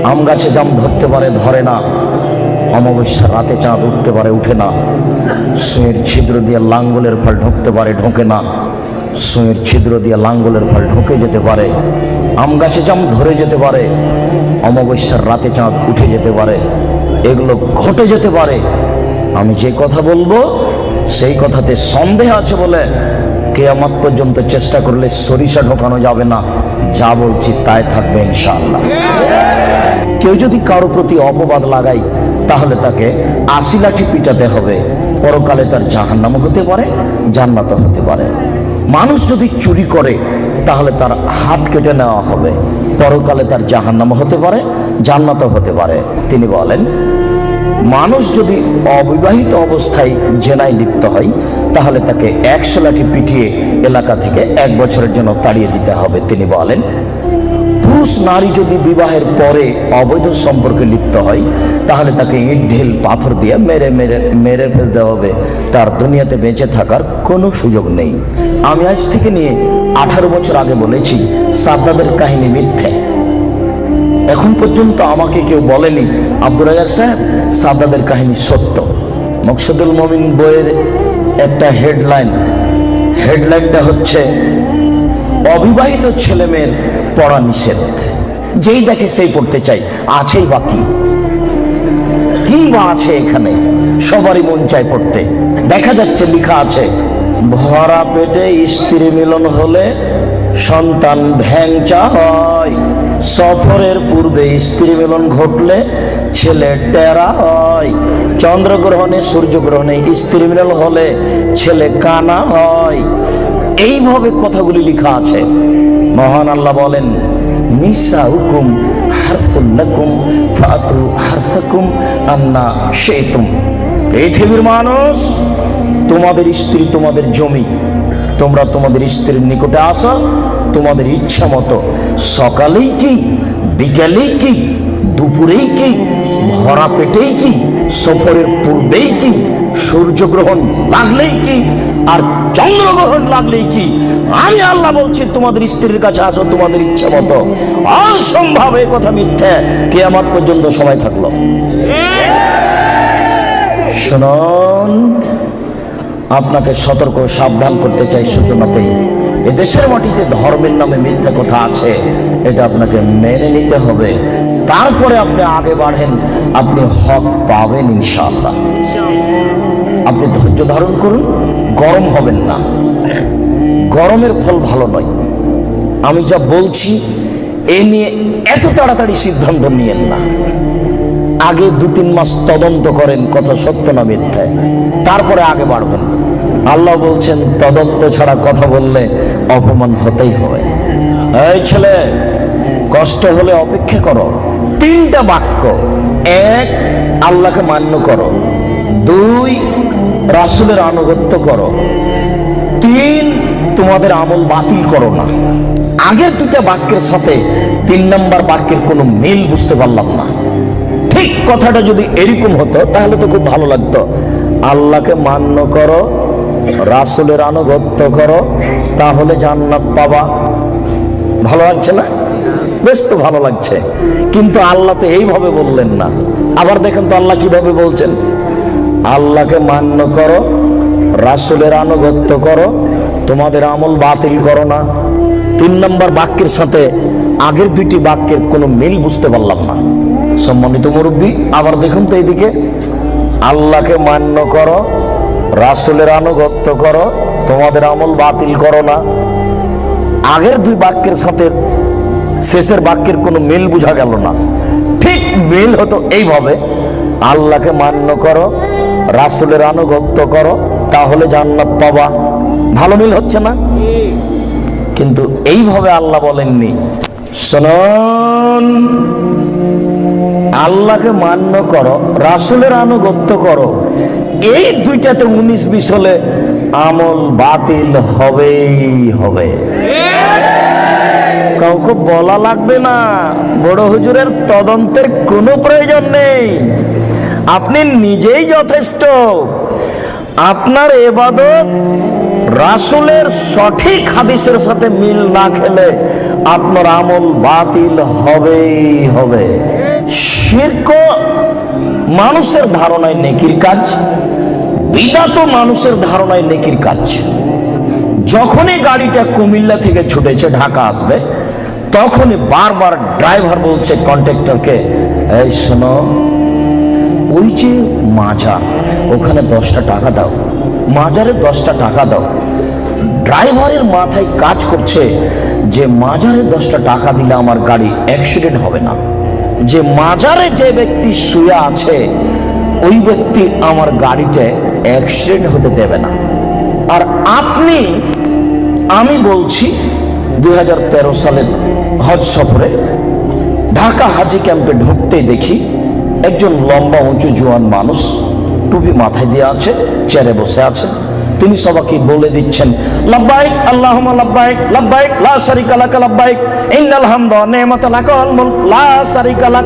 আম গাছে জাম ধরতে পারে, ধরে না। অমাবস্যার রাতে চাঁদ উঠতে পারে, উঠে না। সুঁয়ের ছিদ্র দিয়ে লাঙ্গলের ফল ঢুকতে পারে, ঢোকে না। সুঁয়ের ছিদ্র দিয়ে লাঙ্গলের ফল ঢুকে যেতে পারে। আম গাছে জাম ধরে যেতে পারে, অমাবস্যার রাতে চাঁদ উঠে যেতে পারে, এগুলো ঘটে যেতে পারে। আমি যে কথা বলবো সেই কথাতে সন্দেহ আছে বলে কিয়ামত পর্যন্ত চেষ্টা করলে সরিষা ঢোকানো যাবে না। যা বলছি তাই থাকবে ইনশাআল্লাহ। কেউ যদি কারো প্রতি অপবাদ লাগায় তাহলে তাকে ৮০ লাঠি পিটাতে হবে। পরকালে তার জাহান্নাম হতে পারে, জান্নাত হতে পারে। মানুষ যদি চুরি করে তাহলে তার হাত কেটে নেওয়া হবে। পরকালে তার জাহান্নাম হতে পারে, জান্নাত হতে পারে। তিনি বলেন, মানুষ যদি অবিবাহিত অবস্থায় জেনায় লিপ্ত হয় তাহলে তাকে ১০০ লাঠি পিটিয়ে এলাকা থেকে ১ বছরের জন্য তাড়িয়ে দিতে হবে। তিনি বলেন, পুরুষ নারী যদি বিবাহের পরে অবৈধ সম্পর্কে লিপ্ত হয় তাহলে তাকে ইট ঢিল পাথর দিয়ে মেরে ফেলতে হবে। তার দুনিয়াতে বেঁচে থাকার কোনো সুযোগ নেই। আমি আজ থেকে নিয়ে 18 বছর আগে বলেছি সাদ্দাদের কাহিনী মিথ্যে। এখন পর্যন্ত আমাকে কেউ বলেনি আব্দুর রাজ্জাক সাহেব সাদ্দাদের কাহিনী সত্য। মকসুদুল মুমিন বইয়ের একটা হেডলাইনটা হচ্ছে অবিবাহিত ছেলে মেয়ের পড়া নিষেধ। যেই দেখে সেই পড়তে চাই। আছেই বাকি কি বা আছে এখানে? সবারই মন চায় পড়তে। দেখা যাচ্ছে লেখা আছে, ভরা পেটে স্ত্রী মিলন হলে সন্তান ভ্যাংচা হয়, সফরের পূর্বে স্ত্রী মিলন ঘটলে ছেলে টেরা হয়, চন্দ্রগ্রহণে সূর্যগ্রহণে স্ত্রী মিলন হলে ছেলে কানা হয়। এইভাবে কথাগুলি লেখা আছে। মহান আল্লাহ বলেন, নিসাউকুম হারসুল লাকুম ফাতু হারসাকুম আন্না শি'তুম। পৃথিবীর মানুষ, তোমাদের স্ত্রী তোমাদের জমি, তোমরা তোমাদের স্ত্রীর নিকটে আসো তোমাদের ইচ্ছা মতো। সকালেই কি, বিকেলেই কি, দুপুরেই কি, ভরা পেটেই কি, সফরের পূর্বেই কি, সূর্যগ্রহণ লাগলেই কি, আর চন্দ্রগ্রহণ লাগলেই কি। আমি আল্লাহ বলছি তোমাদের স্ত্রীর কাছে আসো তোমাদের ইচ্ছা মতো। অসম্ভব, এই কথা মিথ্যে। কিয়ামত পর্যন্ত সময় থাকলো। শুনুন, আপনাকে সতর্ক সাবধান করতে চাই সূচনাতেই। এদেশের মাটিতে ধর্মের নামে মিথ্যা কথা আছে, এটা আপনাকে মেনে নিতে হবে। তারপরে আপনি আগে বাড়েন, আপনি হক পাবেন ইনশাআল্লাহ। আপনি ধৈর্য ধারণ করুন, গরম হবেন না। গরমের ফল ভালো নয়। আমি যা বলছি এ নিয়ে এত তাড়াতাড়ি সিদ্ধান্ত নিয়েন না। আগে ২-৩ মাস তদন্ত করেন কথা সত্য না মিথ্যা, তারপরে আগে বাড়বেন। আল্লাহ বলছেন তদন্ত ছাড়া কথা বললে অপমান হতেই হবে। এই ছেলে, কষ্ট হলে অপেক্ষা করো। 3টা বাক্য। 1, আল্লাহকে মান্য করো। 2, রাসূলের আনুগত্য করো। 3, তোমাদের আমল বাতিল করো না। আগের 2টা বাক্যের সাথে 3 নম্বর বাক্যের কোনো মিল বুঝতে পারলাম না। ঠিক কথাটা যদি এরকম হতো তাহলে তো খুব ভালো লাগতো। আল্লাহকে মান্য করো, রাসূলের আনুগত্য করো, তাহলে জান্নাত পাবা। ভালো লাগছে না? বেশ তো ভালো লাগছে। কিন্তু আল্লাহ তো এইভাবে বললেন না। আবার দেখেন তো আল্লাহ কিভাবে বলছেন, আল্লাহকে মান্য করো, রাসূলের আনুগত্য করো, তোমাদের আমল বাতিল করো না। 3 নম্বর বাক্যের সাথে আগের 2টি বাক্যের কোনো মিল বুঝতে পারলাম না। সম্মানিত মুরব্বী, আবার দেখুন তো এইদিকে, আল্লাহকে মান্য করো, রাসূলের আনুগত্য করো, তোমাদের আমল বাতিল করো না। আগের 2 বাক্যের সাথে শেষের বাক্যের কোনো মিল বোঝা গেল না। ঠিক মিল হতো এইভাবে, আল্লাহকে মান্য করো, রাসূলের আনুগত্য করো, তাহলে জান্নাত পাবা। ভালো মিল হচ্ছে না? কিন্তু এইভাবে আল্লাহ বলেননি। শুনুন, আল্লাহকে মান্য করো, রাসূলের আনুগত্য করো, এই 2টাতে 19-20 হলে আমল বাতিল হবেই হবে। কাউকে বলা লাগবে না, বড় হুজুরের তদন্তের কোনো প্রয়োজন নেই। আপনি নিজেই যথেষ্ট। আপনার ইবাদত রাসূলের সঠিক হাদিসের সাথে মিল না খেলে আপনার আমল বাতিল হবেই হবে। শিরক মানুষের ধারণায় নেকির কাজ, বিদআত মানুষের ধারণায় নেকির কাজ। যখনই গাড়িটা কুমিল্লা থেকে ছুটেছে ঢাকা আসবে, তখনই বারবার ড্রাইভার বলছে কন্ট্রাক্টরকে, এই শোনো, ওই যে মাজার, ওখানে 10টা টাকা দাও, মাজারে 10টা টাকা দাও। ড্রাইভারের মাথায় কাজ করছে যে মাজারে 10টা টাকা দিলে আমার গাড়ি অ্যাক্সিডেন্ট হবে না, যে মাজারে যে ব্যক্তি শুয়ে আছে ওই ব্যক্তি আমার গাড়িতে অ্যাক্সিডেন্ট হতে দেবে না। আর আমি বলছি 2013 সালের হজ সফরে ঢাকা হাজি ক্যাম্পে ঢুকতেই দেখি একজন লম্বা উঁচু জোয়ান মানুষ, টুপি মাথায় দিয়ে আছে, চেয়ারে বসে আছে। তিনি সবাইকে বলে দিচ্ছেন, লাব্বাইক আল্লাহুম্মা লাব্বাইক, লাব্বাইক লা শারীকা লাক, লাব্বাইক ইন্নাল হামদা ওয়া নি'মাতা লাক ওয়াল মুলক লা শারীকা লাক।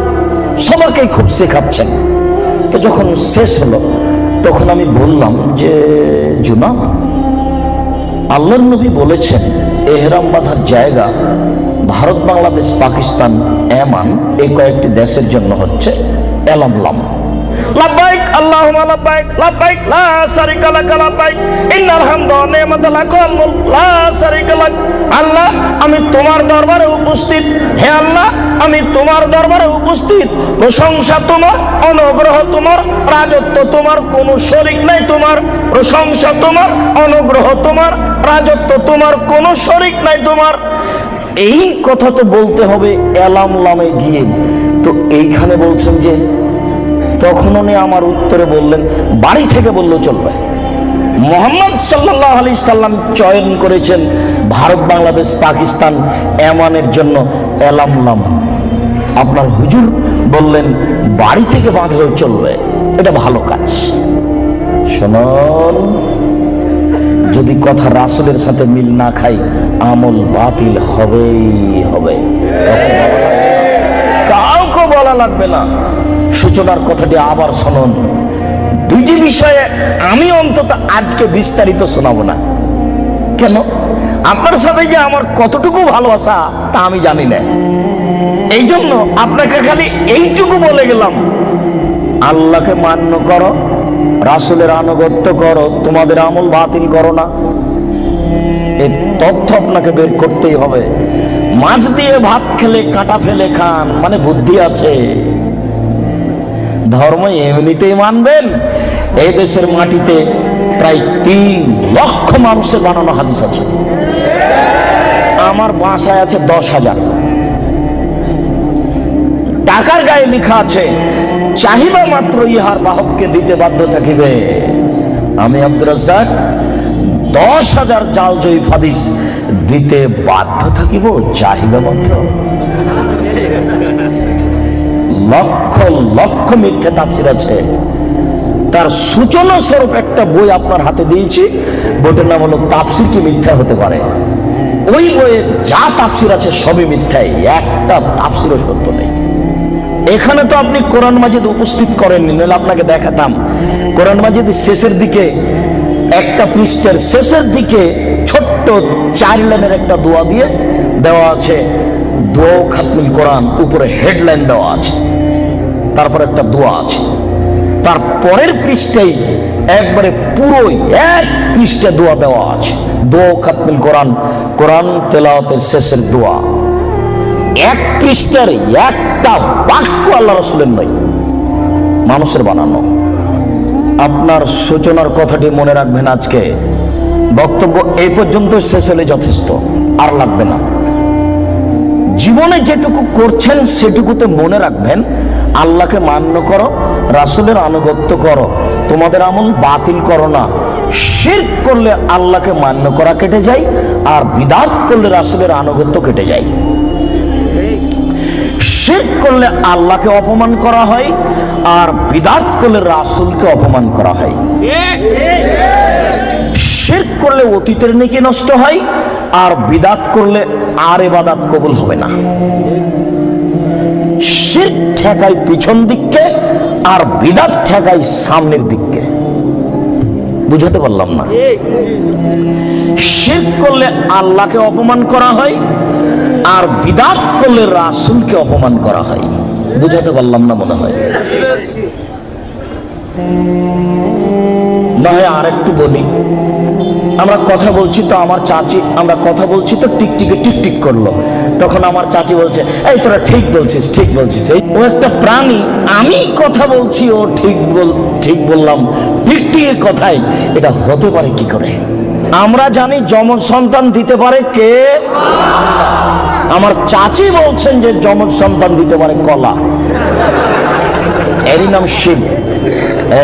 সবাইকে খুব শেখাচ্ছেন। তো যখন শেষ হলো তখন আমি বললাম যে জনাব, আল্লাহর নবী বলেছেন এহরাম বাঁধার জায়গা ভারত, বাংলাদেশ, পাকিস্তান, ওমান, এই কয়েকটি দেশের জন্য হচ্ছে এলামলাম। লাব্বাইক আল্লাহুম্মা লাব্বাইক, লাব্বাইক লা শারীকা লাক, লাব্বাইক ইন্নাল হামদা ওয়া নি'মাতা লাক ওয়াল মুলক লা শারীকা লাক। আল্লাহ, আমি তোমার দরবারে উপস্থিত। হে আল্লাহ, আমি তোমার দরবারে উপস্থিত। প্রশংসা তোমার, অনুগ্রহ তোমার, রাজত্ব তোমার, কোনো শরীক নাই তোমার। প্রশংসা তোমার, অনুগ্রহ তোমার, রাজত্ব তোমার, কোনো শরীক নাই তোমার। এই কথা তো বলতে হবে এলামলামে গিয়ে। তো এইখানে বলছেন যে, তখন উনি আমার উত্তরে বললেন, বাড়ি থেকে বললেও চলবে। মুহাম্মদ সাল্লাল্লাহু আলাইহি সাল্লাম চয়ন করেছেন ভারত, বাংলাদেশ, পাকিস্তান, ওমানের জন্য এলামলাম। আপনার হুজুর বললেন বাড়ি থেকে বাঁধলেও চলবে, এটা ভালো কাজ। শুনুন, যদি কথা রাসূলের সাথে মিল না খাই আমল বাতিল হবেই হবে। কাউকে বলা লাগবে না। সূচনার কথাটি আবার শুনুন। দুইটি বিষয়ে আমি অন্তত আজকে বিস্তারিত শোনাবো না। কেন? আপনার সাথে যে আমার কতটুকু ভালোবাসা তা আমি জানি না। এই জন্য আপনাকে খালি এইটুকু বলে গেলাম, আল্লাহকে মান্য করো, রাসূলের আনুগত্য করো, তোমাদের আমল বাতিল করো না। এই তথ্য আপনাকে বের করতেই হবে। মাছ দিয়ে ভাত খেলে কাঁটা ফেলে খান, মানে বুদ্ধি আছে। ধর্ম এমনিতেই মানবেন। এই দেশের মাটিতে প্রায় 3 লক্ষ মানুষের বানানো হাদিস আছে। আমার বাসায় আছে 10,000। টাকার গায়ে লেখা আছে, চাহিবা মাত্র ইহার বাহককে দিতে বাধ্য থাকিবে। আমি আব্দুর রাজ্জাক 10,000 জাল জয়ীফ হাদিস দিতে বাধ্য থাকিব, চাহিবা মাত্র। লক্ষ লক্ষ মিথ্যে তাফসীর আছে। তার সূচনা স্বরূপ একটা বই আপনার হাতে দিয়েছি, বইটার নাম হলো তাফসীর কি মিথ্যা হতে পারে। ওই বইয়ে যা তাফসীর আছে সবই মিথ্যাই, একটা তাফসীরও সত্য নেই। এখানে তো আপনি কোরআন মাজিদ উপস্থিত করেননি, নাহলে আপনাকে দেখাতাম। কোরআন মাজিদ শেষের দিকে, একটা পৃষ্ঠার শেষের দিকে ছোট্ট 4 লাইনের একটা দোয়া দিয়ে দেওয়া আছে, দোয়া খাতমুল কোরআন, উপরে হেডলাইন দেওয়া আছে, তারপর একটা দোয়া আছে। তার পরের পৃষ্ঠায় একবারে পুরোই 1 পৃষ্ঠা দোয়া দেওয়া আছে, দোয়া খাতমুল কোরআন, কোরআন তেলাওয়াতের শেষের দোয়া। 1 পৃষ্ঠার একটা বাক্য আল্লাহ রাসূলের নয়, মানুষের বানানো। আপনার সূচনার কথাটি মনে রাখবেন। আজকে বক্তব্য এই পর্যন্ত শেষ হলে যথেষ্ট, আর লাগবে না। জীবনে যেটুকু করছেন সেটুকুতে মনে রাখবেন, আল্লাহকে মান্য করো, রাসূলের আনুগত্য করো, তোমাদের আমল বাতিল করো না। শিরক করলে আল্লাহকে মান্য করা কেটে যায়, আর বিদআত করলে রাসূলের আনুগত্য কেটে যায়। শিরক করলে আল্লাহকে অপমান করা হয়, আর বিদআত করলে রাসূলকে অপমান করা হয়। শিরক করলে অতীতের নেকি নষ্ট হয়, আর বিদআত করলে আর ইবাদত কবুল হবে না। শিরক ঠেকায় পিছন দিককে, আর বিদআত ঠেকায় সামনের দিককে। বুঝাতে পারলাম না? শিরক করলে আল্লাহকে অপমান করা হয়, আর বিদআত করলে রাসূলকে অপমান করা হয়। বুঝাতে পারলাম না মনে হয়। না হয় আর একটু বলি, আমরা কথা বলছি তো আমার চাচি, আমরা কথা বলছি তো টিকটিকে টিকটিক করলো, তখন আমার চাচি বলছে এই তোরা ঠিক বলছিস ঠিক বলছিস। ও একটা প্রাণী, আমি কথা বলছি ও ঠিক বললাম, টিকটিকের কথাই এটা হতে পারে কি করে? আমরা জানি যমজ সন্তান দিতে পারে কে? আমার চাচি বলছেন যে যমজ সন্তান দিতে পারে কলা, এরই নাম শিব।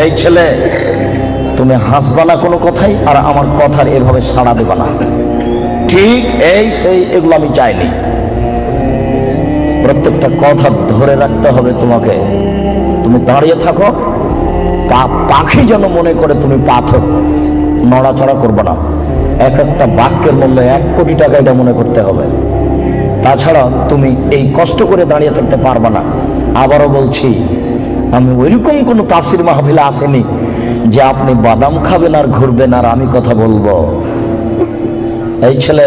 এই ছেলে, তুমি হাসবা না কোনো কথাই, আর আমার কথার এভাবে সাড়া দেবা না, ঠিক এই সেই এগুলো আমি চাইনি। প্রত্যেকটা কথা ধরে রাখতে হবে তোমাকে। তুমি দাঁড়িয়ে থাকো, পাখি যেন মনে করে তুমি পাথর, নড়াচড়া করবে না। এক একটা বাক্যের মূল্য 1 কোটি টাকা, এটা মনে করতে হবে। তাছাড়া তুমি এই কষ্ট করে দাঁড়িয়ে থাকতে পারবে না। আবারও বলছি, আমি ওইরকম কোনো তাফসির মাহফিলে আসেনি যে আপনি বাদাম খাবেন আর ঘুরবেন আর আমি কথা বলবো। এই ছেলে,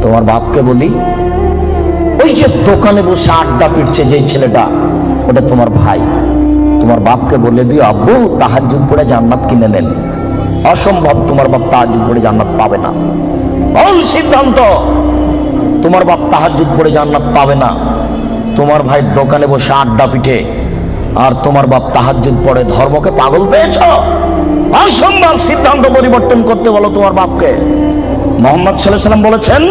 তোমার বাপকে বলি, ওই যে দোকানে বসে আড্ডা পিটছে যে ছেলেটা, ওটা তোমার ভাই। তোমার বাপকে বলে দিও, আব্বু তাহাজ্জুদ পড়ে জান্নাত কিনে নেন। অসম্ভব, তোমার বাপ তাহাজ্জুদ পড়ে জান্নাত পাবে না। ভুল সিদ্ধান্ত, তোমার বাপ তাহাজ্জুদ পড়ে জান্নাত পাবে না। তোমার ভাই দোকানে বসে আড্ডা পিটে আর তোমার বাপ তাহাজ্জুদ পড়ে, ধর্মকে পাগল পেয়েছ? অসম্ভব, সিদ্ধান্ত পরিবর্তন করতে বলো তোমার বাপকে। মুহাম্মদ সাল্লাল্লাহু আলাইহি ওয়াসাল্লাম বলেছেন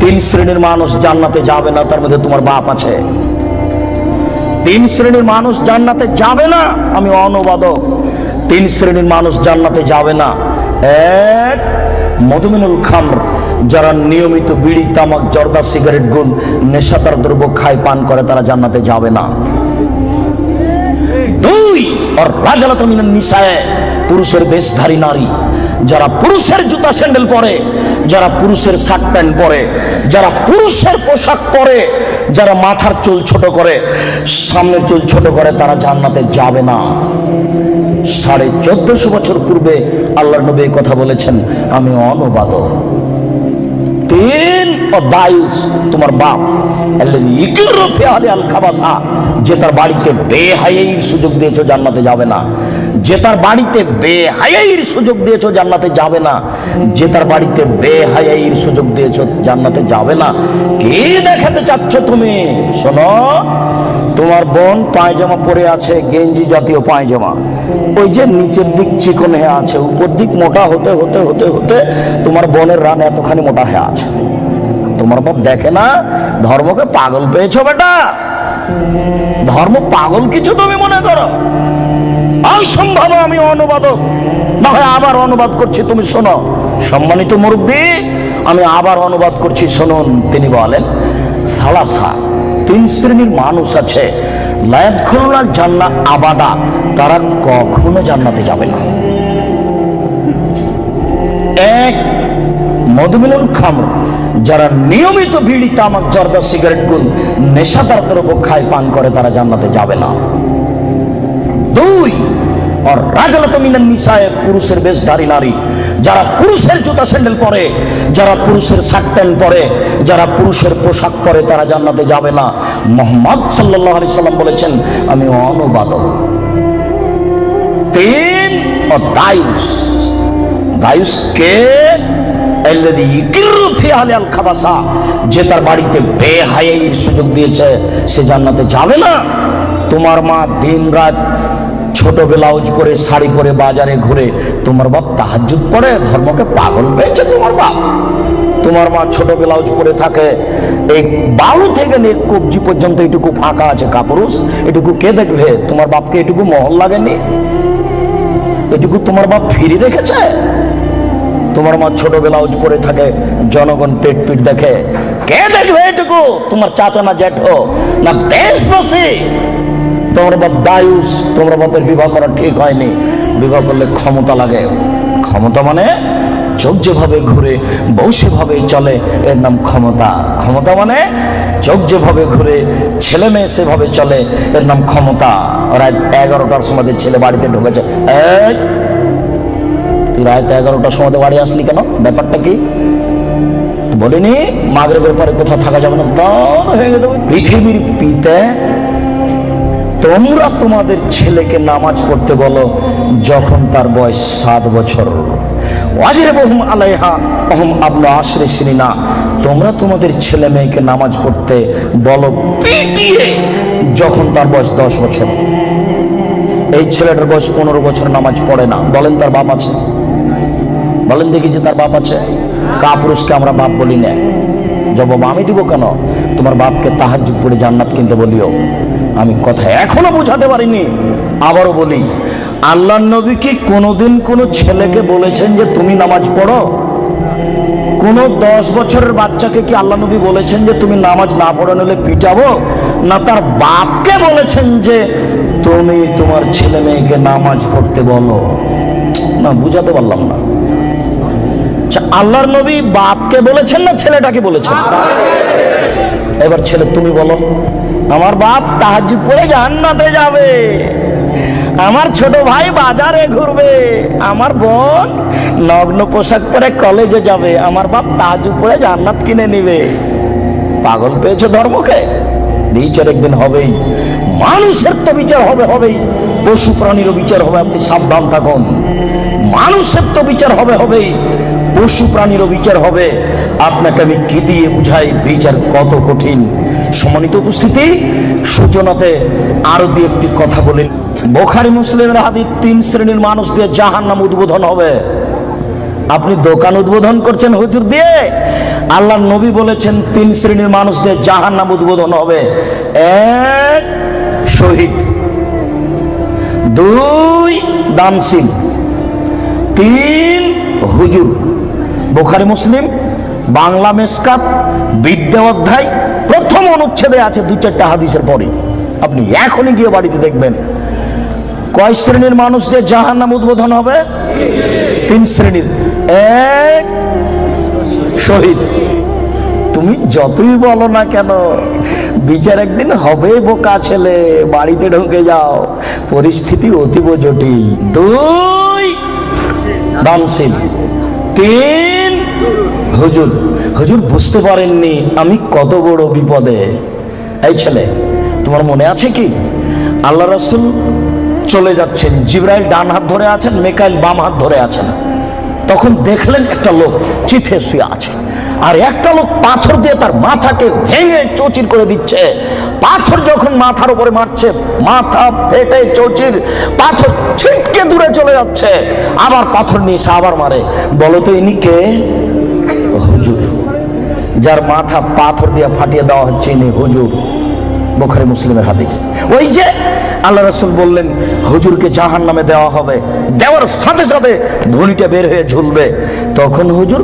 3 শ্রেণীর মানুষ জান্নাতে যাবে না, তার মধ্যে তোমার বাপ আছে। 3 শ্রেণীর মানুষ জান্নাতে যাবে না, আমি অনুবাদক। 3 শ্রেণীর মানুষ জান্নাতে যাবে না। 1, মদমিনুল খামর, যারা নিয়মিত বিড়ি তামাক জর্দা সিগারেট গুল নেশাদার দ্রব্য খায় পান করে, তারা জান্নাতে যাবে না। 2, আর রাজালাতু মিনান নিসায়ে, পুরুষের বেশধারী নারী, যারা পুরুষের জুতা স্যান্ডেল পরে, যারা পুরুষের শার্ট প্যান্ট পরে, যারা পুরুষের পোশাক পরে, যারা মাথার চুল ছোট করে, সামনের চুল ছোট করে, তারা জান্নাতে যাবে না। 1450 বছর পূর্বে আল্লাহর নবী এই কথা বলেছেন, আমি অনুবাদক। 3, দায়ুস, তোমার বাপ, যে তার বাড়িতে বেহায়াইর সুযোগ দিয়েছো জান্নাতে যাবে না। যে তার বাড়িতে বেহায়াইর সুযোগ দিয়েছো জান্নাতে যাবে না। যে তার বাড়িতে বেহায়াইর সুযোগ দিয়েছো জান্নাতে যাবে না। কি দেখাতে চাচ্ছ তুমি? শোনো, তোমার বোন পায়জামা পরে আছে, গেঞ্জি জাতীয় পায়জামা, ওই যে নিচের দিক চিকন হয়ে আছে, উপর দিক মোটা হতে হতে হতে হতে তোমার বোনের রান এতখানি মোটা হয়ে আছে। তোমার বাপ দেখে না ধর্মকে পাগল পেয়েছো? বেটা, ধর্ম পাগল কিছু তুমি মনে করো? অসম্ভব, আমি অনুবাদক। না হয় আবার অনুবাদ করছি, তুমি শোনো। সম্মানিত মুরব্বী, আমি আবার অনুবাদ করছি, শুনুন। তিনি বলেন, সালাসা, 3 শ্রেণীর মানুষ আছে, লা ইয়াদখুলুনাল জান্নাহ আবাদা, তারা কখনো জান্নাতে যাবে না। 1, মদমিনুল খামর, যারা নিয়মিত বিড়ি তামাক জর্দা সিগারেট গুল নেশাদার দ্রব্য খায় পান করে, তারা জান্নাতে যাবে না। 2, আর রাজালাতু মিনান নিসায়ে, পুরুষের বেশধারী নারী, যারা পুরুষের জুতা স্যান্ডেল পরে, যারা পুরুষের শার্ট প্যান্ট পরে, যারা পুরুষের পোশাক পরে, তারা জান্নাতে যাবে না। মুহাম্মদ সাল্লাল্লাহু আলাইহি সাল্লাম বলেছেন, আমি অনুবাদক। 3, দায়ুস, দায়ুস কে? যে তার বাড়িতে বেহায়াইর সুযোগ দিয়েছে, সে জান্নাতে যাবে না। তোমার মা দিন রাত ছোট ব্লাউজ পরে শাড়ি পরে বাজারে ঘুরে, তোমার বাপ তাহাজ্জুদ পড়ে, ধর্মকে পাগল পেয়েছে তোমার বাপ। তোমার মা ছোট ব্লাউজ পরে থাকে, এই বাহু থেকে নিয়ে কবজি পর্যন্ত এটুকু ফাঁকা আছে কাপুরুষ, এটুকু কে দেখবে? তোমার বাপকে এটুকু মহল লাগেনি? এটুকু তোমার বাপ ফিরে রেখেছে? তোমার মা ছোট ব্লাউজ পরে থাকে, জনগণ পেট পিট দেখে, কে দেখবে এটুকু? তোমার চাচা না জ্যাঠো না দেশবাসী? তোমার বাপ দায়ুস, তোমার বাপের বিবাহ করা ঠিক হয়নি। বিবাহ করলে ক্ষমতা লাগে। ক্ষমতা মানে চোখ যেভাবে ঘুরে বউ সেভাবে চলে, এর নাম ক্ষমতা। ক্ষমতা মানে চোখ যেভাবে ঘুরে ছেলে মেয়ে সেভাবে চলে, এর নাম ক্ষমতা। রাত 11টার সময় ছেলে বাড়িতে ঢুকেছে, তুই রাত 11টার সময় বাড়ি আসলি কেন? ব্যাপারটা কি? বলিনি মাগরিবের পরে কোথাও থাকা যাবে না, তার হয়ে গেল। পৃথিবীর পিতা তোমরা তোমাদের ছেলেকে নামাজ পড়তে বলো যখন তার বয়স 7 বছর। ওয়াজিবুহুম আলাইহা ওহুম আবনা আশরি সিনিনা, তোমরা তোমাদের ছেলে মেয়েকে নামাজ পড়তে বলো পিটিয়ে যখন তার বয়স 10 বছর। এই ছেলেটার বয়স 15 বছর, নামাজ পড়ে না, বলেন তার বাপ আছে? বলেন দেখি যে তার বাপ আছে? কাপুরুষকে আমরা বাপ বলি না। জবাব আমি দিব কেন? তোমার বাপকে তাহাজ্জুদ পড়ে জান্নাত কিনতে বলিও। আমি কথা এখনো বুঝাতে পারিনি, আবারও বলি, আল্লাহর নবী কি কোনোদিন কোনো ছেলেকে বলেছেন যে তুমি নামাজ পড়ো? কোন 10 বছরের বাচ্চাকে কি আল্লাহ নবী বলেছেন যে তুমি নামাজ না পড়ো নিলে পিটাবো? না তার বাপকে বলেছেন যে তুমি তোমার ছেলে মেয়েকে নামাজ পড়তে বলো? না, বুঝাতে পারলাম না। আল্লাহর নবী বাপকে বলেছেন না ছেলেটাকে বলেছেন? এবার ছেলে তুমি বলো, আমার বাপ তাহাজ্জুদ পড়ে জান্নাতে যাবে, আমার ছোট ভাই বাজারে ঘুরবে, আমার বোন নগ্ন পোশাক পরে কলেজে যাবে, আমার বাপ তাহাজ্জুদ পড়ে জান্নাত কিনে নিবে। পাগল পেয়েছো ধর্মকে? বিচার একদিন হবেই। মানুষের তো বিচার হবেই, পশু প্রাণীরও বিচার হবে, আপনি সাবধান থাকুন। মানুষের তো বিচার হবেই, পশু প্রাণীরও বিচার হবে। আপনাকে আমি কি দিয়ে বুঝাই বিচার কত কঠিন। সম্মানিত উপস্থিতি, সূচনাতে আরো দিয়ে একটি কথা বলি। বুখারী মুসলিমের হাদিস, 3 শ্রেণীর মানুষ দিয়ে জাহান্নাম উদ্বোধন হবে। আপনি দোকান উদ্বোধন করছেন হুজুর দিয়ে? আল্লাহর নবী বলেছেন 3 শ্রেণীর মানুষ দিয়ে জাহান্নাম উদ্বোধন হবে। 1 শহীদ, 2 দানশীল, 3 হুজুর। বুখারী মুসলিম বাংলা মেসকাত বিদ্যা অধ্যায় প্রথম অনুচ্ছেদে আছে 2-4টা হাদিসের পরে। আপনি এখনই গিয়ে বাড়িতে দেখবেন। কয় শ্রেণীর মানুষ দিয়ে জাহান্নাম উদ্বোধন হবে? 3 শ্রেণীর। 1 শহীদ। তুমি যতই বলো না কেন, বিচার একদিন হবে বোকা ছেলে, বাড়িতে ঢুকে যাও, পরিস্থিতি অতীব জটিল। 2 দানশীল, 3 হুজুর। হুজুর বুঝতে পারেননি আমি কত বড় বিপদে। এই ছেলে, তোমার মনে আছে কি আল্লাহ রাসূল চলে যাচ্ছেন, জিবরাইল ডান হাত ধরে আছেন, মিকাইল বাম হাত ধরে আছেন। তখন দেখলেন একটা লোক চিথে শুয়ে আছে, আর একটা লোক পাথর দিয়ে তার মাথাকে ভেঙে চৌচির করে দিচ্ছে। পাথর যখন মাথার উপরে মারছে, মাথা ফেটে চৌচির, পাথর ছিটকে দূরে চলে যাচ্ছে। আবার পাথর নিয়ে এসে আবার মারে। বলো তো ইনি কে? হুজুর। যার মাথা পাথর দিয়ে ফাটিয়ে দেওয়া হচ্ছে ইনি হুজুর। বুখারী মুসলিমের হাদিস। ওই যে আল্লাহ রাসূল বললেন হুজুরকে জাহান্নামে দেওয়া হবে, দেওয়ার সাথে সাথে ভুঁড়িটা বের হয়ে ঝুলবে। তখন হুজুর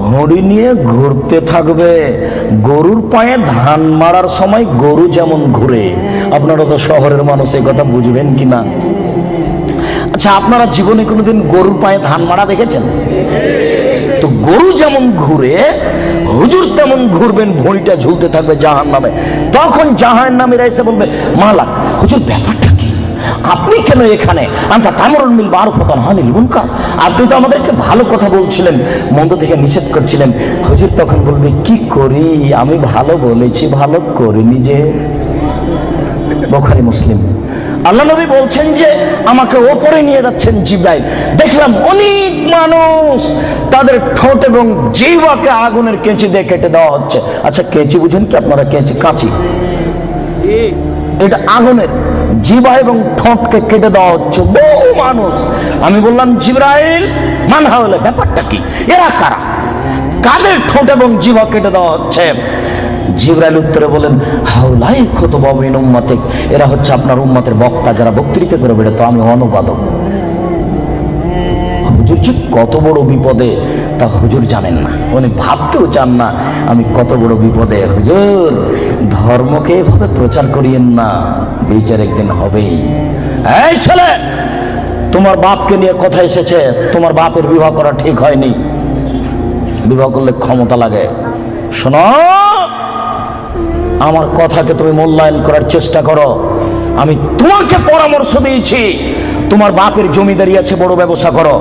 ভুঁড়ি নিয়ে ঘুরতে থাকবে। গরুর পায়ে ধান মারার সময় গরু যেমন ঘুরে। আপনারা তো শহরের মানুষ, এই কথা বুঝবেন কিনা? আচ্ছা, আপনারা জীবনে কোনোদিন গরুর পায়ে ধান মারা দেখেছেন? তো গরু যেমন ঘুরে, হুজুর তেমন ঘুরবেন, ভুঁড়িটা ঝুলতে থাকবে জাহান্নামে। তখন জাহান্নামীরা এসে বলবে, মালাক হুজুর, ব্যাপারটা কি? আপনি কেন এখানে? আনতা তা'মুরুল বিল মারুফ ওয়া তানহা আনিল মুনকার। আপনি তো আমাদেরকে ভালো কথা বলছিলেন, মন্দ থেকে নিষেধ করছিলেন। হুজুর তখন বলবে, কি করি, আমি ভালো বলেছি, ভালো করিনি যে। বুখারী মুসলিম। আল্লাহ নবী বলছেন যে আমাকে ওপরে নিয়ে যাচ্ছেন জিবরাইল, দেখলাম অনেক মানুষ তাদের ঠোঁট এবং জিহ্বাকে আগুনের কেঁচি দিয়ে কেটে দেওয়া হচ্ছে। আচ্ছা, কেঁচি বুঝেন কি আপনারা? কেঁচি, কাঁচি, এটা আগুনের। জিহ্বা এবং ঠোঁটকে কেটে দেওয়া হচ্ছে বহু মানুষ। আমি বললাম, জিবরাইল মান হাওলা, ব্যাপারটা কি? এরা কারা? কাদের ঠোঁট এবং জিহ্বা কেটে দেওয়া হচ্ছে? জিবরাইল উত্তরে বলেন, হাউলাই খুতবা মিন উম্মতিক, এরা হচ্ছে আপনার উম্মতের বক্তা, যারা বক্তৃতা করে বেড়াতো, আমি অনুবাদক। হুজুর যে কত বড় বিপদে তা হুজুর জানেন না, উনি ভাবতেও চান না আমি কত বড় বিপদে। হুজুর ধর্মকে এভাবে প্রচার করিয়েন না, বিচার একদিন হবেই। এই ছেলে, তোমার বাপকে নিয়ে কথা এসেছে, তোমার বাপের বিবাহ করা ঠিক হয়নি, বিবাহ করলে ক্ষমতা লাগে। শোনো, আমার কথাকে তুমি মূল্যায়ন করার চেষ্টা করো। আমি তোমাকে পরামর্শ দিয়েছি, তোমার বাপের জমিদারি আছে, বড় ব্যবসা করো,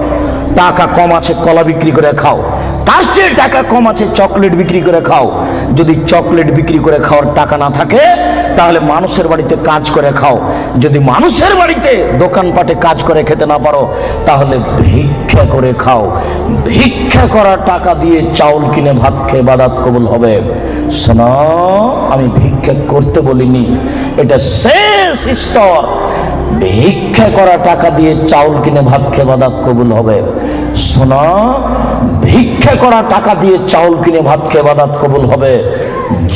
টাকা কম আছে, কলা বিক্রি করে খাও, তার চেয়ে টাকা কম আছে, চকলেট বিক্রি করে খাও। যদি চকলেট বিক্রি করে খাওয়ার টাকা না থাকে তাহলে মানুষের বাড়িতে কাজ করে খাও। যদি মানুষের বাড়িতে দোকানপাটে কাজ করে খেতে না পারো তাহলে ভিক্ষা করে খাও। ভিক্ষা করা টাকা দিয়ে চাউল কিনে ভাত খেয়ে ইবাদত কবুল হবে। শোনো, আমি ভিক্ষা করতে বলিনি, এটা শেষ স্তর। ভিক্ষা করা টাকা দিয়ে চাউল কিনে ভাত খেয়ে ইবাদত কবুল হবে। শোনো, ভিক্ষা করা টাকা দিয়ে চাউল কিনে ভাত খেয়ে ইবাদত কবুল হবে।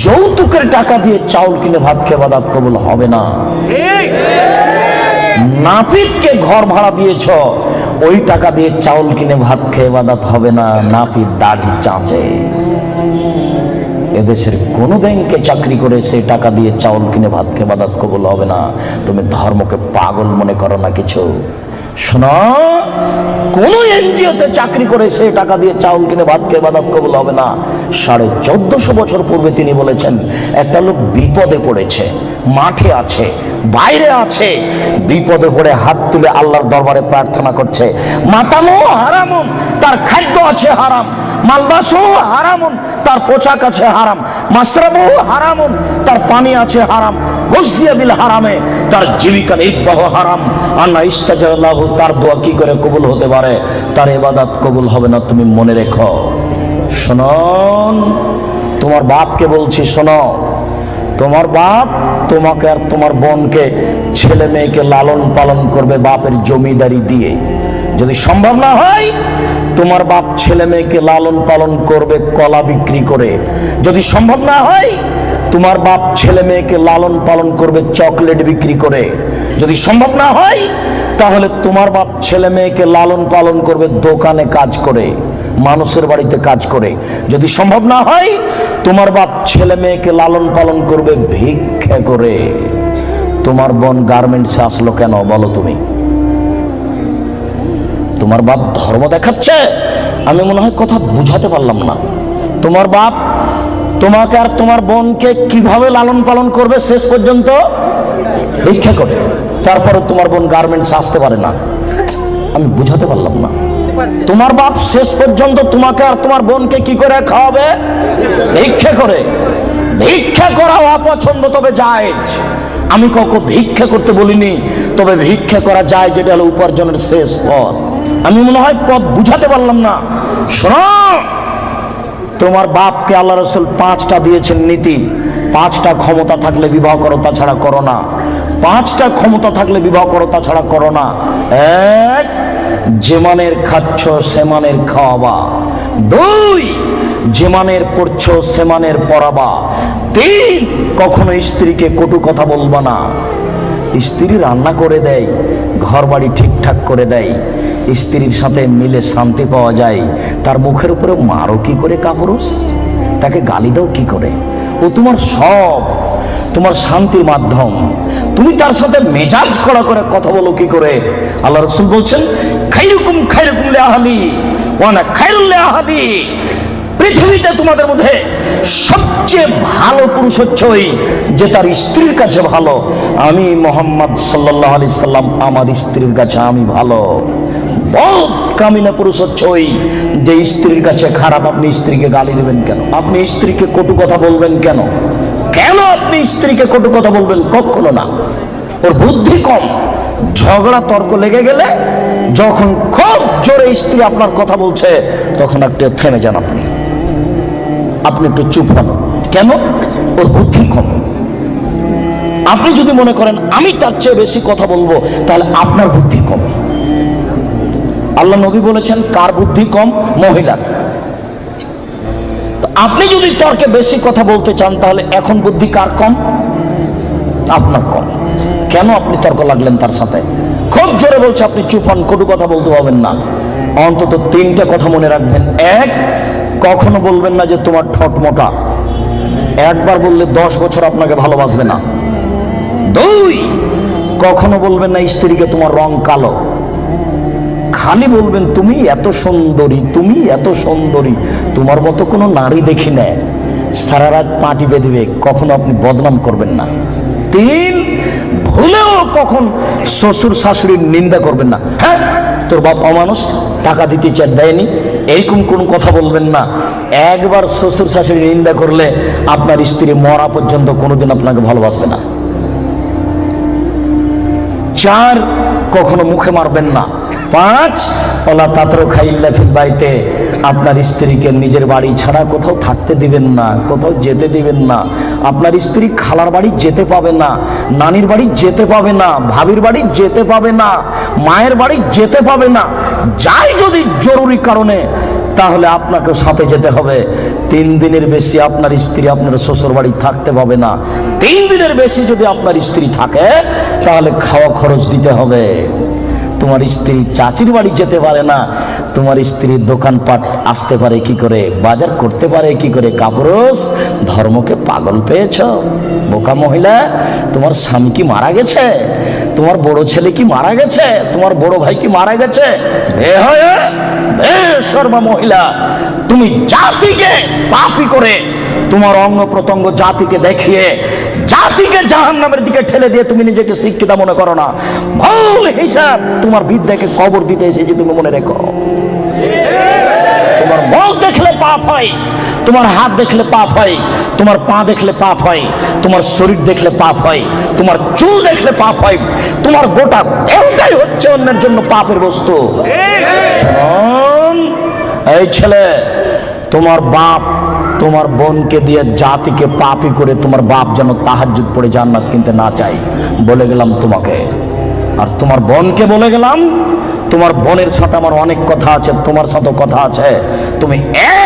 যৌতুকের টাকা দিয়ে চাউল কিনে ভাত খেয়ে ইবাদত কবুল হবে না। নাপিতকে ঘর ভাড়া দিয়েছ, ওই টাকা দিয়ে চাউল কিনে ভাত খেয়ে ইবাদত হবে না। নাপিত দাড়ি চাঁচে। এদেশের কোন ব্যাংকে চাকরি করে সে টাকা দিয়ে চাউল কিনে ভাত খেয়ে ইবাদত কবুল হবে না। তুমি ধর্মকে পাগল মনে করো না কিছু। শোনো, কোন এনজিওতে চাকরি করে সে টাকা দিয়ে চাউল কিনে ভাত খেয়ে ইবাদত কবুল হবে না। 1450 বছর পূর্বে তিনি বলেছেন, একটা লোক বিপদে পড়েছে, মাঠে আছে, বাইরে আছে, বিপদে পড়ে হাত তুলে আল্লাহর দরবারে প্রার্থনা করছে। মাতামো হারামুন, তার খাদ্য আছে হারাম। মালবাসু হারামুন, তার পোশাক আছে হারাম। মাশরাবু হারামুন, তার পানি আছে হারাম। গজিয়া বিল হারামে, তার জীবিকা নির্বাহ হারাম। আন্না ইস্তাজাল্লাহু, তার দোয়া কি করে কবুল হতে পারে? তার ইবাদত কবুল হবে না, তুমি মনে রেখো। শুনুন, তোমার বাপকে বলছি, শোনো, তোমার বাপ তোমাকে আর তোমার বোনকে, ছেলে মেয়েকে লালন পালন করবে বাপের জমিদারি দিয়ে। যদি সম্ভব না হয়, তোমার বাপ ছেলে মেয়েকে লালন পালন করবে কলা বিক্রি করে। যদি সম্ভব না হয়, তোমার বাপ ছেলে মেয়েকে লালন পালন করবে চকলেট বিক্রি করে। যদি সম্ভব না হয়, তাহলে তোমার বাপ ছেলে মেয়েকে লালন পালন করবে দোকানে কাজ করে, মানুষের বাড়িতে কাজ করে। যদি সম্ভব না হয়, তোমার বাপ ছেলে মেয়েকে লালন পালন করবে ভিক্ষা করে। তোমার বোন গার্মেন্টসে আসলো কেন বলো তুমি? তোমার বাপ ধর্ম দেখাচ্ছে? আমি মনে হয় কথা বুঝাতে পারলাম না। তোমার বাপ তোমাকে আর তোমার বোনকে কিভাবে লালন পালন করবে? শেষ পর্যন্ত ভিক্ষা করে। তারপরে তোমার বোন গার্মেন্টসে আসতে পারে না। আমি বুঝাতে পারলাম না। তোমার বাপ শেষ পর্যন্ত তোমাকে আর তোমার বোনকে কি করে খাওয়াবে? ভিক্ষা করে। ভিক্ষা করা অপছন্দ, তবে জায়েজ। আমি কখনো ভিক্ষা করতে বলিনি, তবে ভিক্ষা করা যায়, যেটা হলো উপার্জনের শেষ পথ। আমি মনে হয় পথ বুঝাতে পারলাম না। শোনো, তোমার বাপকে আল্লাহ রাসূল 5টা দিয়েছেন নীতি। 5টা ক্ষমতা থাকলে বিবাহ করো, তাছাড়া করো না। 5টা ক্ষমতা থাকলে বিবাহ করো, তাছাড়া করো না। 1, যে মানের খাচ্ছ সে মানের খাওয়াবা। 2, যে মানের পড়ছ সে মানের পড়াবা। 3, কখনো স্ত্রীকে কটু কথা বলবা না। স্ত্রী রান্না করে দেয়, ঘর বাড়ি ঠিকঠাক করে দেয়, স্ত্রীর সাথে মিলে শান্তি পাওয়া যায়, তার মুখের উপরে মারো কি করে কাপুরুষ? তাকে গালি দাও কি করে? ও তোমার সব, তোমার শান্তির মাধ্যম। তুমি তার সাথে মেজাজ কড়া করে কথা বলো কি করে? আল্লাহ রাসূল বলছেন, খাইরুকুম খাইরুকুম লিআহলি ওয়া আনা খাইরুল লিআহলি। পৃথিবীতে তোমাদের মধ্যে সবচেয়ে ভালো পুরুষ হচ্ছে ওই যে তার স্ত্রীর কাছে ভালো। আমি মুহাম্মদ সাল্লাল্লাহু আলাইহি সাল্লাম, আমার স্ত্রীর কাছে আমি ভালো। বহুত কামিনা পুরুষ হচ্ছে ওই যে স্ত্রীর কাছে খারাপ। আপনি স্ত্রীকে গালি দেবেন কেন? আপনি স্ত্রীকে কটু কথা বলবেন কেন? কেন আপনি স্ত্রীকে কটু কথা বলবেন? কখনো না। ওর বুদ্ধি কম। ঝগড়া তর্ক লেগে গেলে, যখন খুব জোরে স্ত্রী আপনার কথা বলছে, তখন একটু থেমে যান, আপনি একটু চুপ হন। কেন? ওর বুদ্ধি কম। আপনি যদি মনে করেন আমি তার চেয়ে বেশি কথা বলবো, তাহলে আপনার বুদ্ধি কম। আল্লাহ নবী বলেছেন, কার বুদ্ধি কম? মহিলার। আপনি যদি তর্কে বেশি কথা বলতে চান, তাহলে এখন বুদ্ধি কার কম? আপনার কম। কেন আপনি তর্ক লাগলেন তার সাথে? খুব জোরে বলছে, আপনি চুপ হন, কটু কথা বলতে পারবেন না। অন্তত 3টে কথা মনে রাখবেন। 1, কখনো বলবেন না যে তোমার ঠোঁট মোটা। একবার বললে 10 বছর আপনাকে ভালোবাসবে না। 2, কখনো বলবেন না স্ত্রীকে তোমার রং কালো। খালি বলবেন তুমি এত সুন্দরী, তুমি এত সুন্দরী, তোমার মতো কোনো নারী দেখি না। সারা রাত পা টিপে দিবে, কখনো আপনি বদনাম করবেন না। 3, ভুলেও কখন শ্বশুর শাশুড়ির নিন্দা করবেন না। হ্যাঁ, তোর বাপ অমানুষ, টাকা দিতে চার দেয়নি, এইরকম কোনো কথা বলবেন না। একবার শ্বশুর শাশুড়ির নিন্দা করলে আপনার স্ত্রী মরা পর্যন্ত কোনোদিন আপনাকে ভালোবাসবে না। 4, কখনো মুখে মারবেন না। 5, ওলা তাতরো খাইল্লা ফিল বাইতে, আপনার স্ত্রীকে নিজের বাড়ি ছাড়া কোথাও থাকতে দিবেন না, কোথাও যেতে দিবেন না। আপনার স্ত্রী খালার বাড়ি যেতে পাবে না, নানির বাড়ি যেতে পাবে না, ভাবির বাড়ি যেতে পাবে না, মায়ের বাড়ি যেতে পাবে না। যাই যদি জরুরি কারণে, তাহলে আপনাকেও সাথে যেতে হবে। 3 দিনের বেশি আপনার স্ত্রী আপনার শ্বশুর বাড়ি থাকতে পাবে না। 3 দিনের বেশি যদি আপনার স্ত্রী থাকে, তাহলে খাওয়া খরচ দিতে হবে। তোমার স্ত্রী চাচির বাড়ি যেতে পারে না, তোমার স্ত্রী দোকানপাট আসতে পারে কি করে, বাজার করতে পারে কি করে? কাপুরুষ, ধর্মকে পাগল পেয়েছ? বোকা মহিলা, তোমার স্বামী কি মারা গেছে? তোমার বড় ছেলে কি মারা গেছে? তোমার বড় ভাই কি মারা গেছে? বেশরমা মহিলা, তুমি জাতিকে পাপী করে, তোমার অঙ্গ প্রত্যঙ্গ জাতিকে দেখিয়ে, জাতিকে জাহান্নামের দিকে ঠেলে দিয়ে তুমি নিজেকে শিক্ষিত মনে করো না। ভুল হিসাব, তোমার বিদ্যাকে কবর দিতে এসেছি, তুমি মনে রেখো। তোমার মুখ দেখলে পাপ হয়, তোমার হাত দেখলে পাপ হয়, তোমার পা দেখলে পাপ হয়, তোমার শরীর দেখলে পাপ হয়, তোমার চুল দেখলে পাপ হয়, তোমার গোটা দেহটাই হচ্ছে অন্যের জন্য পাপের বস্তু। এই ছেলে, তোমার বাপ তোমার বোনকে দিয়ে জাতিকে পাপী করে তোমার বাপ যেন তাহাজ্জুদ পড়ে জান্নাত কিনতে না চাই, বলে গেলাম তোমাকে। আর তোমার বোনকে বলে গেলাম, তোমার বোনের সাথে আমার অনেক কথা আছে, তোমার সাথে কথা আছে। তুমি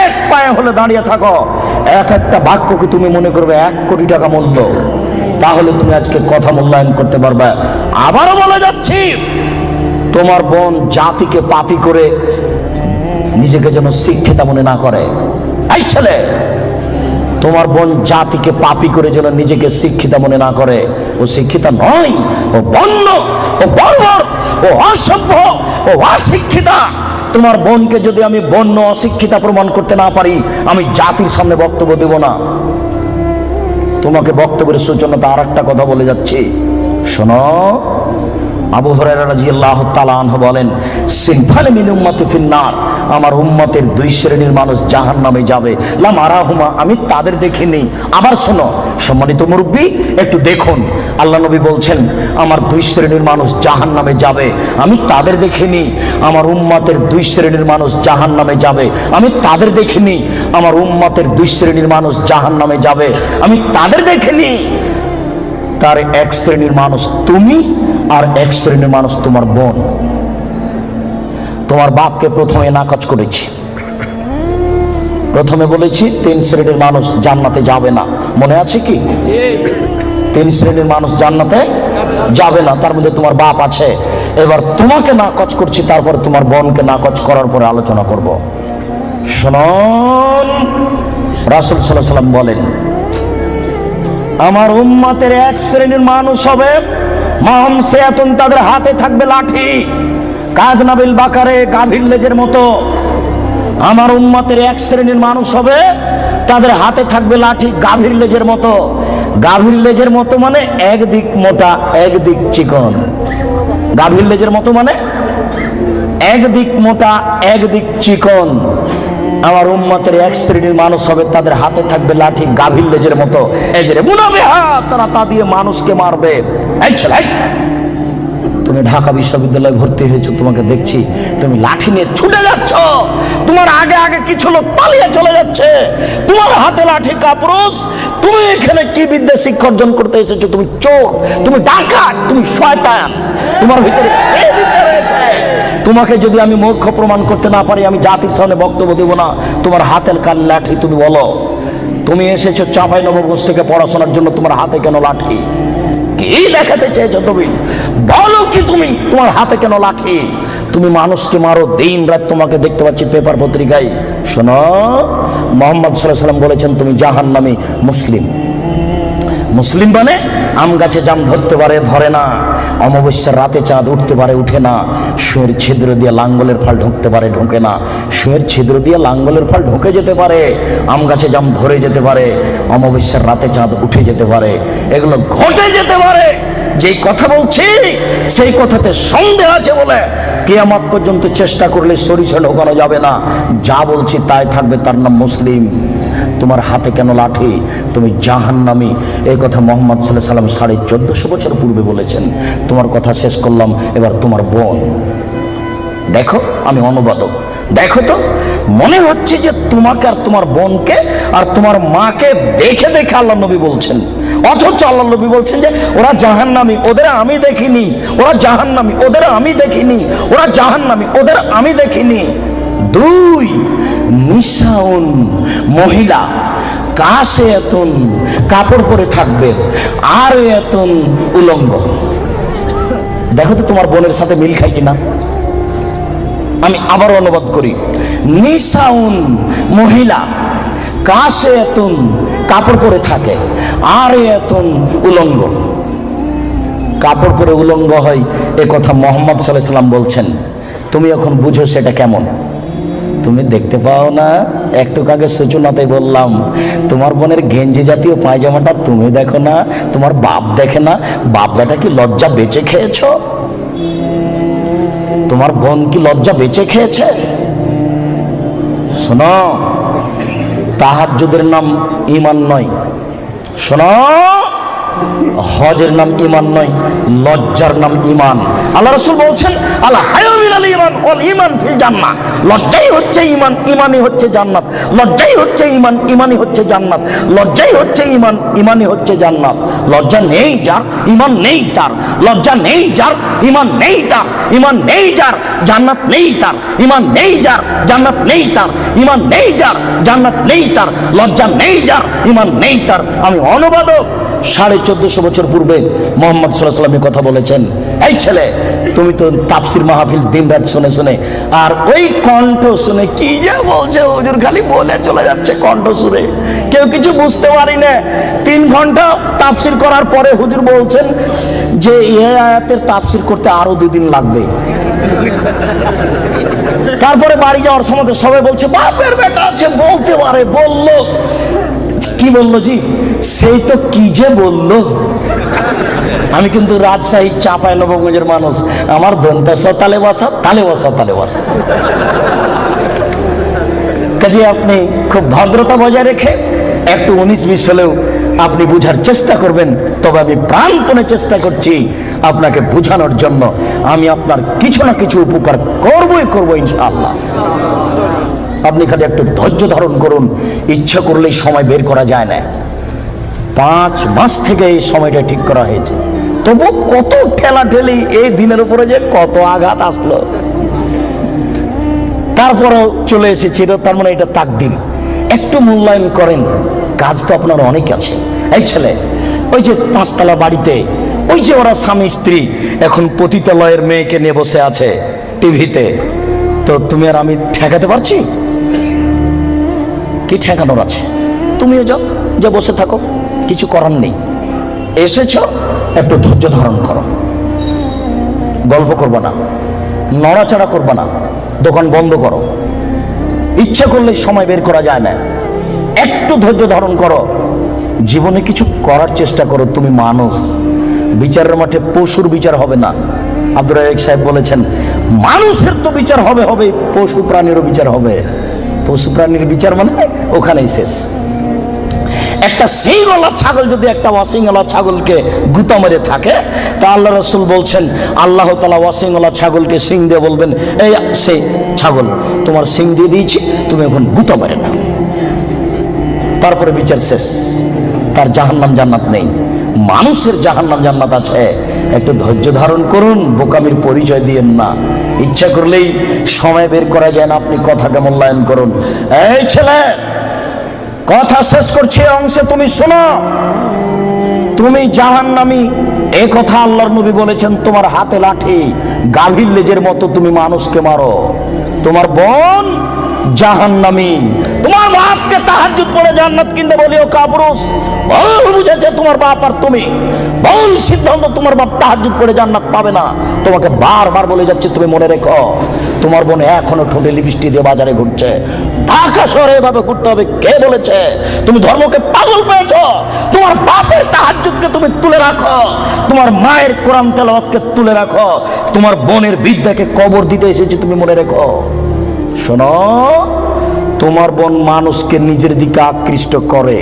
এক পায়ে হলে দাঁড়িয়ে থাকো, একটা বাক্যকে তুমি মনে করবে 1 কোটি টাকা মূল্য, তাহলে তুমি আজকে কথা মূল্যায়ন করতে পারবে। আবারও বলে যাচ্ছি, তোমার বোন জাতিকে পাপী করে নিজেকে যেন শিক্ষিতা মনে না করে। এই ছেলে, তোমার বোন জাতিকে পাপী করে যেন নিজেকে শিক্ষিতা মনে না করে। ও শিক্ষিতা নয়, ও বন্য, ও বর্বর, ও অসভ্য, ও অশিক্ষিতা। তোমার বোনকে যদি আমি বন্য অশিক্ষিতা প্রমাণ করতে না পারি, আমি জাতির সামনে বক্তব্য দেব না। তোমাকে বক্তব্যের সূচনাতে আর একটা কথা বলে যাচ্ছি, শোনো। আবু হুরায়রা রাদিয়াল্লাহু তাআলা আনহু বলেন, সিনফান মিন উম্মতি ফিন্নার, আমার উম্মতের 2 শ্রেণীর মানুষ জাহান্নামে যাবে, লাম আরাহুমা, আমি তাদের দেখিনি। আবার শোনো সম্মানিত মুরব্বী, একটু দেখুন, আল্লাহ নবী বলছেন আমার 2 শ্রেণীর মানুষ জাহান্নামে যাবে, আমি তাদের দেখিনি। আমার উম্মতের 2 শ্রেণীর মানুষ জাহান্নামে যাবে, আমি তাদের দেখিনি। আমার উম্মতের 2 শ্রেণীর মানুষ জাহান্নামে যাবে, আমি তাদের দেখিনি। তার 1 শ্রেণীর মানুষ তুমি, আর 1 শ্রেণীর মানুষ তোমার বোন। তোমার বাপকে প্রথমে নাকচ করেছি, প্রথমে বলেছি 3 শ্রেণীর মানুষ জান্নাতে যাবে না, মনে আছে কি? 3 শ্রেণীর মানুষ জান্নাতে যাবে না, তার মধ্যে তোমার বাপ আছে। এবার তোমাকে নাকচ করছি, তারপরে তোমার বোনকে নাকচ করার পরে আলোচনা করব। শুনুন, রাসূল সাল্লাল্লাহু আলাইহি ওয়াসাল্লাম বলেন, আমার উম্মতের 1 শ্রেণীর মানুষ হবে মাহম সেয়াতুন, তাদের হাতে থাকবে লাঠি, কাজনাবিল বাকারে, গাভীর লেজের মতো। আমার উম্মতের 1 শ্রেণীর মানুষ হবে, তাদের হাতে থাকবে লাঠি গাভীর লেজের মতো। গাভীর লেজের মতো মানে একদিক মোটা একদিক চিকন। গাভীর লেজের মতো মানে একদিক মোটা একদিক চিকন। আমার উম্মতের 1 শ্রেণীর মানুষ হবে, তাদের হাতে থাকবে লাঠি গাভীর লেজের মতো, এজরে মুনাবে হাত, তারা তা দিয়ে মানুষকে মারবে। এই ছেলে, তুমি ঢাকা বিশ্ববিদ্যালয়ে ভর্তি হয়েছো, তোমাকে দেখছি তুমি লাঠি নিয়ে ছুটে যাচ্ছ, তোমার আগে আগে কিছু লোক পালিয়ে চলে যাচ্ছে, তোমার হাতে লাঠি। কাপুরুষ, তুমি এখানে কি বিদ্যা শিক্ষা অর্জন করতে এসেছো? তুমি চোর, তুমি ডাকাত, তুমি শয়তান, তোমার ভিতরে এই বিদ্যা রয়েছে। তোমাকে যদি আমি মূর্খ প্রমাণ করতে না পারি, আমি জাতির সামনে বক্তব্য দেব না। তোমার হাতের কাল লাঠি, তুমি বলো। তুমি এসেছো চাঁপাইনবাবগঞ্জ থেকে পড়াশোনার জন্য, তোমার হাতে কেন লাঠি? কি দেখাতে চেয়েছো তুমি? বলো কি তুমি, তোমার হাতে কেন লাঠি? তুমি মানুষকে মারো দিন রাত, তোমাকে দেখতে পাচ্ছি পেপার পত্রিকায়। শোনো, মুহাম্মদ সাল্লাল্লাহু আলাইহি ওয়াসাল্লাম বলেছেন তুমি জাহান্নামী মুসলিম। মুসলিম মানে আম গাছে জাম ধরতে পারে, ধরে না, অমাবস্যার রাতে চাঁদ উঠতে পারে, উঠে না, শুয়ের ছিদ্র দিয়ে লাঙ্গলের ফাল ঢুকতে পারে, ঢোকে না, শুয়ের ছিদ্র দিয়ে লাঙ্গলের ফাল ঢুকে যেতে পারে, আম গাছে জাম ধরে যেতে পারে, অমাবস্যার রাতে চাঁদ উঠে যেতে পারে, এগুলো ঘটে যেতে পারে, যেই কথা বলছি সেই কথাতে সন্দেহ আছে বলে কিয়ামত পর্যন্ত চেষ্টা করলে সরিষা ঢোকানো যাবে না। যা বলছি তাই থাকবে, তার নাম মুসলিম। তোমার হাতে কেন লাঠি? তুমি জাহান্নামী। এই কথা মুহাম্মদ সাল্লাল্লাহু আলাইহি সাল্লাম 1450 বছর পূর্বে বলেছেন। তোমার কথা শেষ করলাম, এবার তোমার বোন। দেখো, আমি অনুবাদক। দেখো তো, মনে হচ্ছে যে তোমাকে আর তোমার বোনকে আর তোমার মাকে দেখে দেখে আল্লাহ নবী বলছেন, অথচ আল্লাহ নবী বলছেন যে ওরা জাহান্নামী, ওদের আমি দেখিনি। ওরা জাহান্নামী, ওদের আমি দেখিনি। ওরা জাহান্নামী, ওদের আমি দেখিনি। দুই, নিসাউন, মহিলা, কাশে এতন, কাপড় পরে থাকবে, আর এতন, উলঙ্গ। দেখো তো তোমার বোনের সাথে মিল খায় কিনা। আমি আবার অনুবাদ করি। নিসাউন, মহিলা, কাশে এতন, কাপড় পরে থাকে, আর এতন, উলঙ্গ। কাপড় পরে উলঙ্গ হয় এ কথা মুহাম্মদ সাল্লাল্লাহু আলাইহি সাল্লাম বলছেন। তুমি এখন বুঝো সেটা কেমন। তুমি দেখতে পাও না, একটু আগে সূচনাতে বললাম তোমার বোনের গেঞ্জি জাতীয় পায়জামাটা তুমি দেখো না, তোমার বাপ দেখে না। বাপ বেটা কি লজ্জা বেঁচে খেয়েছ? তোমার বোন কি লজ্জা বেঁচে খেয়েছে? শোনো, তাহাজ্জুদের নাম ঈমান নয়। শোনো, হজের নাম ঈমান নয়, লজ্জার নাম ঈমান। আল্লাহ রাসূল বলছেন, আল হায়া মিনাল ঈমান ওয়াল ঈমান ফিল জান্নাহ। লজ্জাই হচ্ছে ঈমান, ঈমানই হচ্ছে জান্নাত। লজ্জাই হচ্ছে ঈমান, ঈমানই হচ্ছে জান্নাত। লজ্জাই হচ্ছে ঈমান, ঈমানই হচ্ছে জান্নাত। লজ্জা নেই যার, ঈমান নেই তার। লজ্জা নেই যার, ঈমান নেই তার। ঈমান নেই যার, জান্নাত নেই তার। ঈমান নেই যার, জান্নাত নেই তার। ঈমান নেই যার, জান্নাত নেই তার। লজ্জা নেই যার, ঈমান নেই তার। আমি অনুবাদক। 1450 বছর পূর্বে মুহাম্মদ সাল্লাল্লাহু আলাইহি ওয়াসাল্লাম কথা বলেছেন। এই ছেলে, তুমি তো তাফসির মাহফিল দিনরাত শুনে শুনে, আর ওই কণ্ঠ শুনে কি যে বলছে হুজুর, খালি বলে চলে যাচ্ছে কণ্ঠ সুরে, কেউ কিছু বুঝতে পারি না। 3 ঘন্টা তাফসির করার পরে হুজুর বলছেন যে এই আয়াতের তাফসির করতে আরো 2 দিন লাগবে। তারপরে বাড়ি যাওয়ার সময় সবাই বলছে বাপের বেটা আছে, বলতে পারে। বললো কি বললো জি? সেই তো কি যে বললো। আমি কিন্তু রাজশাহী চাঁপাইনবাবগঞ্জের মানুষ। আমার দন্তেশ তালে বসা, তালে বসা, তালে বসা। কাজে আপনি খুব ভদ্রতা বজায় রেখে একটু 19-20 হলেও আপনি বুঝার চেষ্টা করবেন। তবে আমি প্রাণপণে চেষ্টা করছি আপনাকে বোঝানোর জন্য। আমি আপনার কিছু না কিছু উপকার করবই করবো ইনশাআল্লাহ। আপনি খালি একটু ধৈর্য ধারণ করুন। ইচ্ছা করলেই সময় বের করা যায় না। 5 মাস থেকে এই সময়টা ঠিক করা হয়েছে, তবু কত ঠেলা ঠেলি, এই দিনের উপরে যে কত আঘাত আসলো, তারপরেও চলে এসেছিল। তার মানে এটা তাকদীর। একটু মূল্যায়ন করেন, কাজ তো আপনার অনেক আছে। এই ছেলে, ওই যে 5 তলা বাড়িতে ওই যে ওরা স্বামী স্ত্রী এখন পতিতালয়ের মেয়েকে নিয়ে বসে আছে টিভিতে, তো তুমি আর আমি ঠেকাতে পারছি? কি ঠেকানোর আছে? তুমিও যাও, যে বসে থাকো, কিছু করার নেই। এসেছো, একটু ধৈর্য ধারণ করো। গল্প করবো না, নড়াচড়া করবো না, দোকান বন্ধ করো। ইচ্ছা করলে সময় বের করা যায় না। একটু ধৈর্য ধারণ করো। জীবনে কিছু করার চেষ্টা করো। তুমি মানুষ, বিচারের মাঠে পশুর বিচার হবে না। আব্দুর রাজ্জাক সাহেব বলেছেন, মানুষের তো বিচার হবে হবে, পশু প্রাণীরও বিচার হবে। পশু প্রাণীর বিচার মানে ওখানেই শেষ। একটা সিংওয়ালা ছাগল যদি একটা অসিংওয়ালা ছাগলকে গুতা মেরে থাকে, তা আল্লাহ রাসূল বলছেন আল্লাহ তাআলা অসিংওয়ালা ছাগলকে সিং দিয়ে বলবেন, এই সেই ছাগল, তোমার সিং দিয়ে দিয়েছি, তুমি এখন গুতা মেরে নাও। তারপরে বিচার শেষ। তার জাহান্নাম জান্নাত নেই। মানুষের জাহান্নাম জান্নাত আছে। একটু ধৈর্য ধারণ করুন, বোকামির পরিচয় দিয়েন না। ইচ্ছা করলেই সময় বের করা যায় না। আপনি কথাটা মূল্যায়ন করুন। এই ছেলে, কথা শেষ করছি অংশে, তুমি শোনো। তুমি জাহান্নামী, এ কথা আল্লাহর নবী বলেছেন। তোমার হাতে লাঠি, গাভীর লেজের মতো তুমি মানুষকে মারো। তোমার বোন জাহান্নামী। তোমার বাপকে তাহাজ্জুদ পড়ে জান্নাত কিনতে বলিও কাপুরুষ। ভুল বুঝেছে তোমার বাপ আর তুমি। ভুল সিদ্ধান্ত। তোমার বাপ তাহাজ্জুদ পড়ে জান্নাত পাবে না। তোমাকে বারবার বলে যাচ্ছে, তুমি মনে রেখো। তোমার বোন এখনো ঠোঁটে লিপস্টিক দিয়ে বাজারে ঘুরছে। ঢাকা শহরে এভাবে ঘুরতে হবে কে বলেছে? তুমি ধর্মকে পাগল পেয়েছ। তোমার বাপের তাহাজ্জুদকে তুমি তুলে রাখো, তোমার মায়ের কোরআন তেলাওয়াতকে তুলে রাখো, তোমার বোনের বিদ্যাকে কবর দিতে এসেছে তুমি মনে রেখো। শোনো, তোমার বোন মানুষকে নিজের দিকে আকৃষ্ট করে,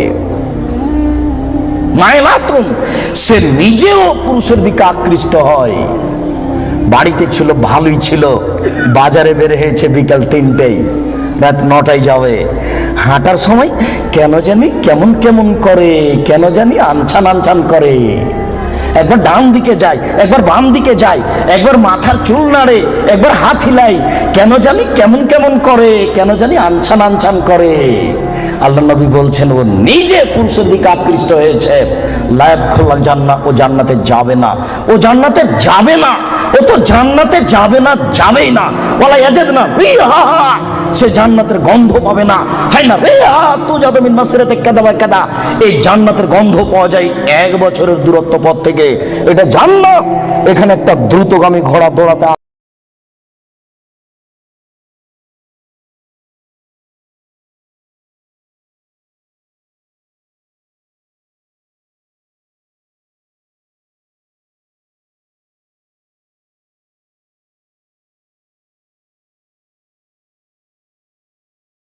মায়লাতুম, সে নিজেও পুরুষের দিকে আকৃষ্ট হয়। বাড়িতে ছিল ভালোই ছিল, বাজারে বের হয়েছে বিকাল 3টেই, রাত 9টায় যাবে। হাঁটার সময় কেন জানি কেমন কেমন করে, কেন জানি আনছান আনছান করে। একবার ডান দিকে যায়, একবার বাম দিকে যায়, একবার মাথার চুল নাড়ে, একবার হাত হিলাই, কেন জানি কেমন কেমন করে, কেন জানি আনছান আনছান করে। আল্লাহ নবী বলছেন ও নিজে পুরুষের দিকে আকৃষ্ট হয়েছে। লায়াত খোলা জান্নাত, ও জান্নাতে যাবে না, ও জান্নাতে যাবে না, ও তো জান্নাতে যাবে না, যাবেই না। ওয়ালা ইয়াজিদনা রিহা, সে জান্নাতের গন্ধ পাবে না। হাই না রিহা তুজাদু মিন মাসরিতি কাদা ওয়া কাদা, এই জান্নাতের গন্ধ পাওয়া যায় 1 বছরের দূরত্ব পথ থেকে। এটা জান্নাত, এখানে একটা দ্রুতগামী ঘোড়া দৌড়াতে